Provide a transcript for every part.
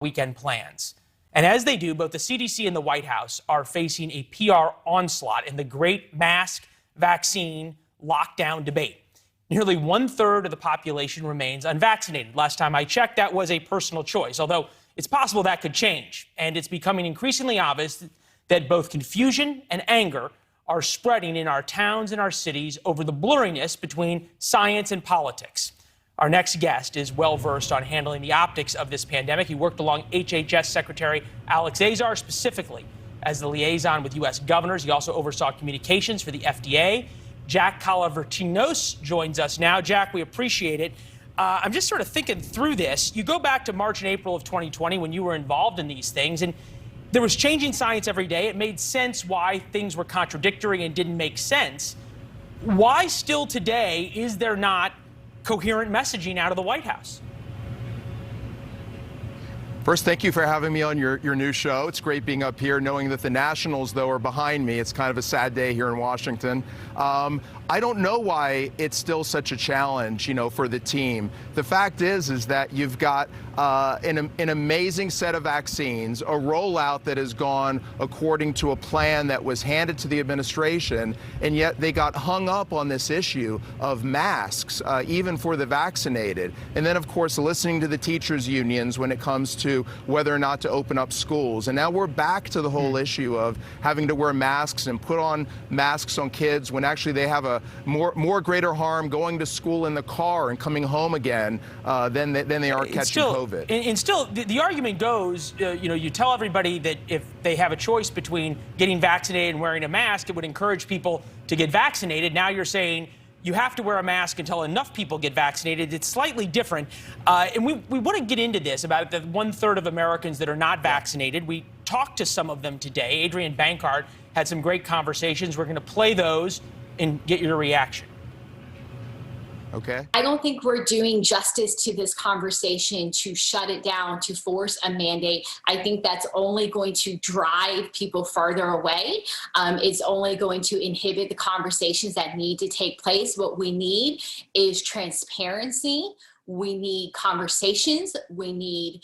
weekend plans. And as they do, both the CDC and the White House are facing a PR onslaught in the great mask, vaccine, lockdown debate. Nearly 1/3 of the population remains unvaccinated. Last time I checked, that was a personal choice, although it's possible that could change. And it's becoming increasingly obvious that both confusion and anger are spreading in our towns and our cities over the blurriness between science and politics. Our next guest is well-versed on handling the optics of this pandemic. He worked along HHS Secretary Alex Azar, specifically as the liaison with U.S. governors. He also oversaw communications for the FDA. Jack KALAVRITINOS joins us now. Jack, we appreciate it. I'm just sort of thinking through this. You go back to March and April of 2020 when you were involved in these things, and there was changing science every day. It made sense why things were contradictory and didn't make sense. Why still today is there not coherent messaging out of the White House? First, thank you for having me on your new show. It's great being up here, knowing that the Nationals, though, are behind me. It's kind of a sad day here in Washington. I don't know why it's still such a challenge, for the team. The fact is that you've got an amazing set of vaccines, a rollout that has gone according to a plan that was handed to the administration, and yet they got hung up on this issue of masks, even for the vaccinated. And then, of course, listening to the teachers' unions when it comes to whether or not to open up schools. And now we're back to the whole issue of having to wear masks and put on masks on kids when actually they have a more greater harm going to school in the car and coming home again than they are catching COVID. And still, the argument goes, you tell everybody that if they have a choice between getting vaccinated and wearing a mask, it would encourage people to get vaccinated. Now you're saying you have to wear a mask until enough people get vaccinated. It's slightly different. And we want to get into this about the 1/3 of Americans that are not vaccinated. We talked to some of them today. Adrian Bankart had some great conversations. We're going to play those and get your reaction. Okay. I don't think we're doing justice to this conversation to shut it down, to force a mandate. I think that's only going to drive people further away. It's only going to inhibit the conversations that need to take place. What we need is transparency. We need conversations. We need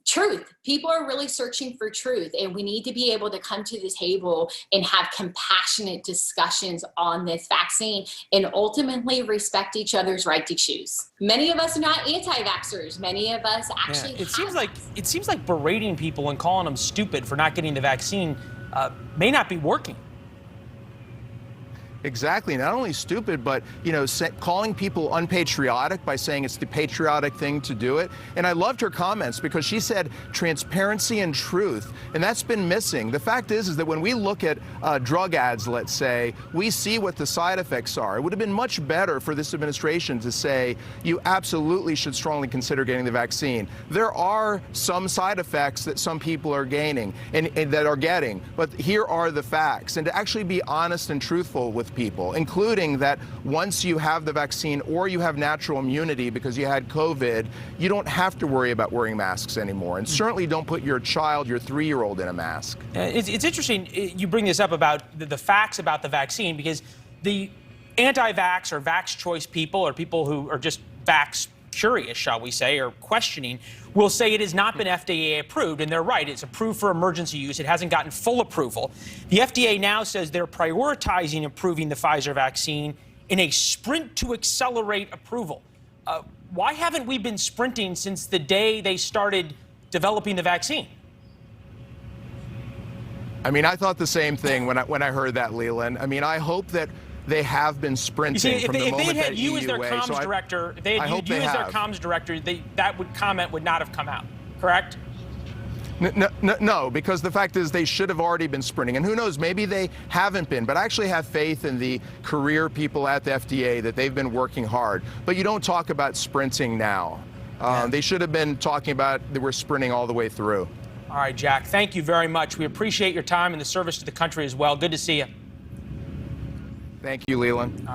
truth. People are really searching for truth, and we need to be able to come to the table and have compassionate discussions on this vaccine and ultimately respect each other's right to choose. Many of us are not anti-vaxxers. Many of us actually it seems like berating people and calling them stupid for not getting the vaccine may not be working. Exactly. Not only stupid, but, calling people unpatriotic by saying it's the patriotic thing to do it. And I loved her comments because she said transparency and truth, and that's been missing. The fact is that when we look at drug ads, let's say, we see what the side effects are. It would have been much better for this administration to say you absolutely should strongly consider getting the vaccine. There are some side effects that some people are gaining and that are getting, but here are the facts. And to actually be honest and truthful with people, including that once you have the vaccine or you have natural immunity because you had COVID, you don't have to worry about wearing masks anymore. And certainly don't put your child, your 3-year-old, in a mask. It's interesting you bring this up about the facts about the vaccine, because the anti-vax or vax choice people, or people who are just vax curious, shall we say, or questioning, will say it has not been FDA approved, and they're right. It's approved for emergency use. It hasn't gotten full approval. The FDA now says they're prioritizing approving the Pfizer vaccine in a sprint to accelerate approval. Why haven't we been sprinting since the day they started developing the vaccine? I mean, I thought the same thing when I heard that, Leland. I mean, I hope that they have been sprinting from the moment that you as their comms director, if they had you as their comms director, that comment would not have come out, correct? No, because the fact is they should have already been sprinting. And who knows, maybe they haven't been. But I actually have faith in the career people at the FDA that they've been working hard. But you don't talk about sprinting now. They should have been talking about that we're sprinting all the way through. All right, Jack, thank you very much. We appreciate your time and the service to the country as well. Good to see you. Thank you, Leland.